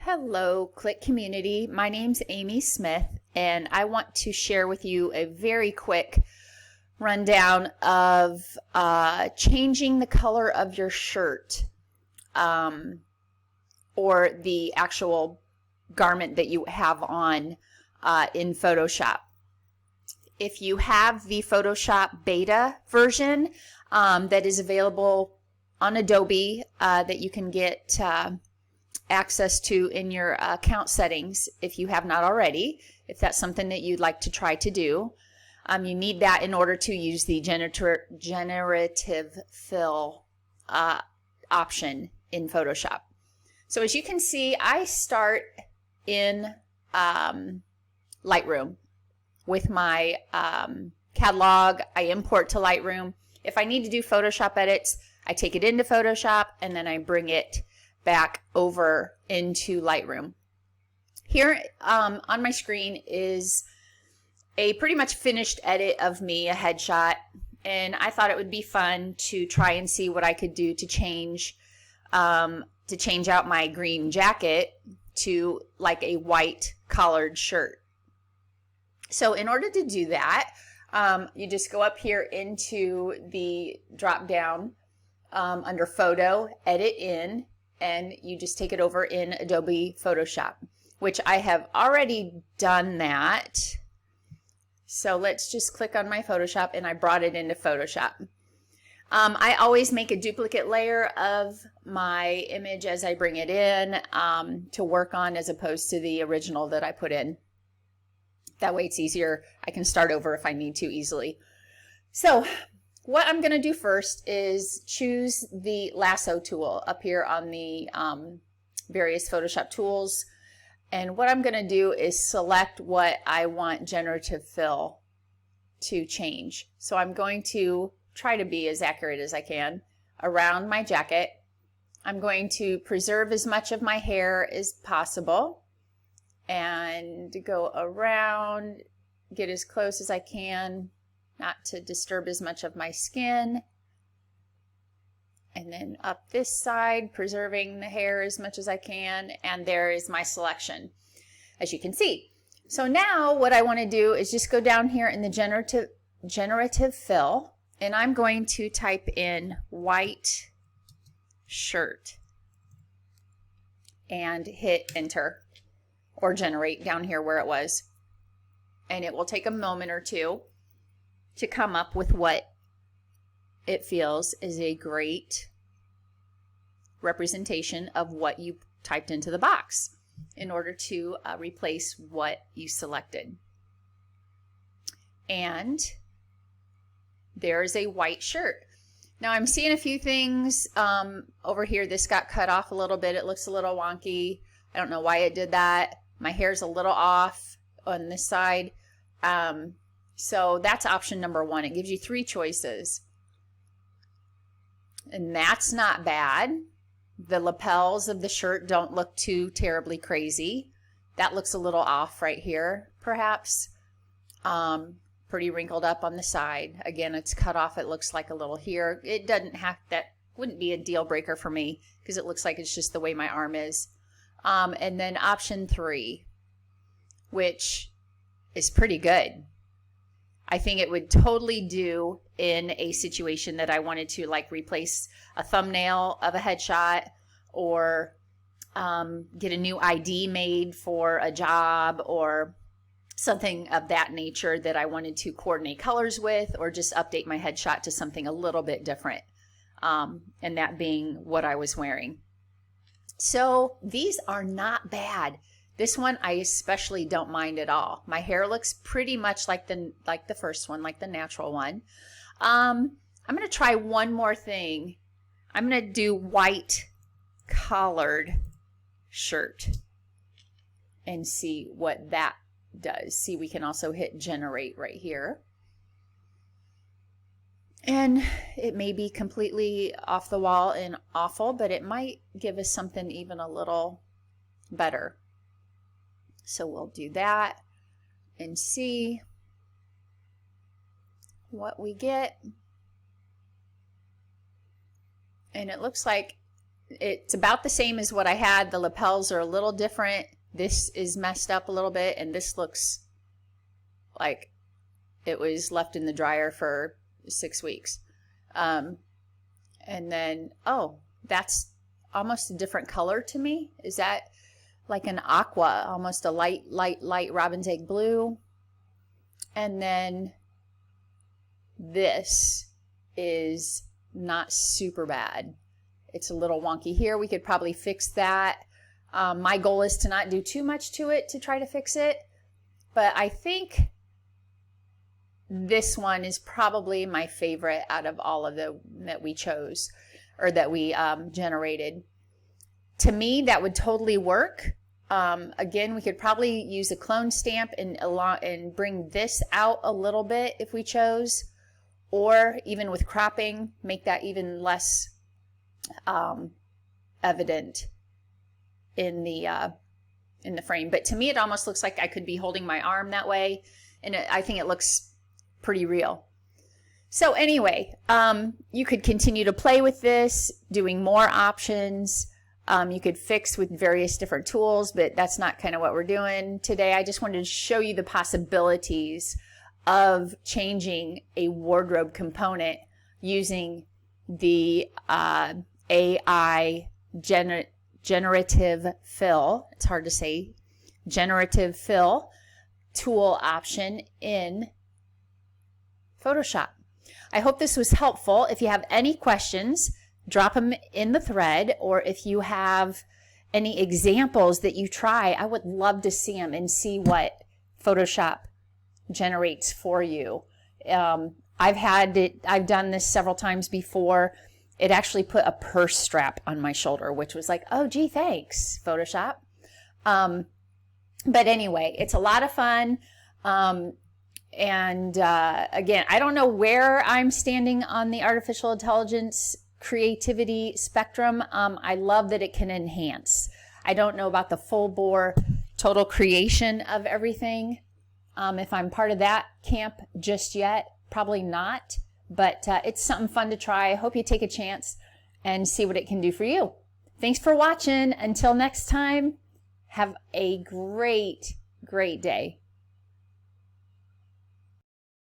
Hello, Click community. My name's Amy Smith, and I want to share with you a very quick rundown of changing the color of your shirt or the actual garment that you have on in Photoshop. If you have the Photoshop beta version that is available on Adobe that you can get access to in your account settings if you have not already, if that's something that you'd like to try to do. You need that in order to use the generative fill option in Photoshop. So as you can see, I start in Lightroom with my catalog. I import to Lightroom. If I need to do Photoshop edits, I take it into Photoshop and then I bring it back over into Lightroom. Here on my screen is a pretty much finished edit of me, a headshot, and I thought it would be fun to try and see what I could do to change out my green jacket to like a white collared shirt. So in order to do that, you just go up here into the drop down under Photo, Edit In, and you just take it over in Adobe Photoshop, which I have already done that. So let's just click on my Photoshop, and I brought it into Photoshop. I always make a duplicate layer of my image as I bring it in to work on, as opposed to the original that I put in. That way it's easier. I can start over if I need to easily. So what I'm going to do first is choose the lasso tool up here on the various Photoshop tools. And what I'm going to do is select what I want generative fill to change. So I'm going to try to be as accurate as I can around my jacket. I'm going to preserve as much of my hair as possible and go around, get as close as I can, not to disturb as much of my skin. And then up this side, preserving the hair as much as I can, and there is my selection, as you can see. So now what I want to do is just go down here in the generative fill, and I'm going to type in white shirt and hit enter, or generate down here where it was. And it will take a moment or two to come up with what it feels is a great representation of what you typed into the box in order to replace what you selected. And there is a white shirt. Now I'm seeing a few things over here. This got cut off a little bit. It looks a little wonky. I don't know why it did that. My hair's a little off on this side. So that's option number one. It gives you 3 choices. And that's not bad. The lapels of the shirt don't look too terribly crazy. That looks a little off right here, perhaps. Pretty wrinkled up on the side. Again, it's cut off. It looks like a little here. It doesn't have, that wouldn't be a deal breaker for me because it looks like it's just the way my arm is. And then option 3, which is pretty good. I think it would totally do in a situation that I wanted to like replace a thumbnail of a headshot, or get a new ID made for a job, or something of that nature that I wanted to coordinate colors with, or just update my headshot to something a little bit different, and that being what I was wearing. So these are not bad. This one I especially don't mind at all. My hair looks pretty much like the first one, like the natural one. I'm going to try one more thing. I'm going to do white collared shirt and see what that does. See, we can also hit generate right here. And it may be completely off the wall and awful, but it might give us something even a little better. So we'll do that and see what we get. And it looks like it's about the same as what I had. The lapels are a little different. This is messed up a little bit, and this looks like it was left in the dryer for 6 weeks. And then, oh, that's almost a different color to me. Is that like an aqua, almost a light robin's egg blue? And then this is not super bad. It's a little wonky here. We could probably fix that. My goal is to not do too much to it to try to fix it. But I think this one is probably my favorite out of all of the that we chose or that we generated. To me, that would totally work. Again, we could probably use a clone stamp and bring this out a little bit if we chose, or even with cropping, make that even less evident in the frame. But to me, it almost looks like I could be holding my arm that way, and I think it looks pretty real. So anyway, you could continue to play with this, doing more options. You could fix with various different tools, but that's not kind of what we're doing today. I just wanted to show you the possibilities of changing a wardrobe component using the AI generative fill. It's hard to say. Generative fill tool option in Photoshop. I hope this was helpful. If you have any questions, drop them in the thread, or if you have any examples that you try, I would love to see them and see what Photoshop generates for you. I've done this several times before. It actually put a purse strap on my shoulder, which was like, oh gee, thanks, Photoshop. But anyway, it's a lot of fun. And again, I don't know where I'm standing on the artificial intelligence creativity spectrum. I love that it can enhance. I don't know about the full bore total creation of everything. If I'm part of that camp just yet, probably not, but it's something fun to try. I hope you take a chance and see what it can do for you. Thanks for watching. Until next time, have a great day.